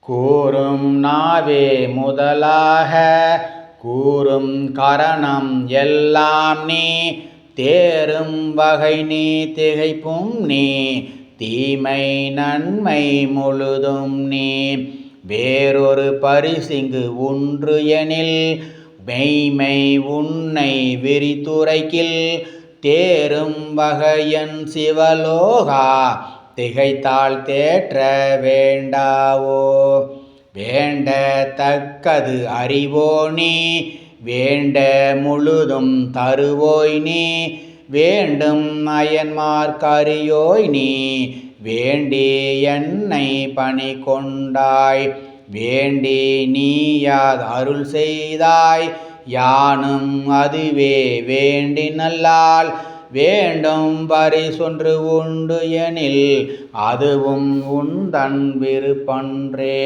கூறும் நாவே முதலாக கூறும் கரணம் எல்லாம் நீ தேரும் வகை நீ திகைப்பும் நீ தீமை நன்மை முழுதும் நீ வேறொரு பரிசிங்கு ஒன்று எனில் மெய்மை உன்னை விரித்துரைக்கில் தேரும் வகையன் சிவலோகா திகைத்தால் தேற்ற வேண்டாவோ. வேண்ட தக்கது அறிவோ நீ வேண்ட முழுதும் தருவோய் நீ வேண்டும் அயன்மார்க்கரியோய் நீ வேண்டி என்னை பணி கொண்டாய் வேண்டி நீயாது அருள் செய்தாய் யானும் அதுவே வேண்டி நல்லால் வேண்டும் பரிசொன்று உண்டு எனில் அதுவும் உந்தன் விருப்பன்றே.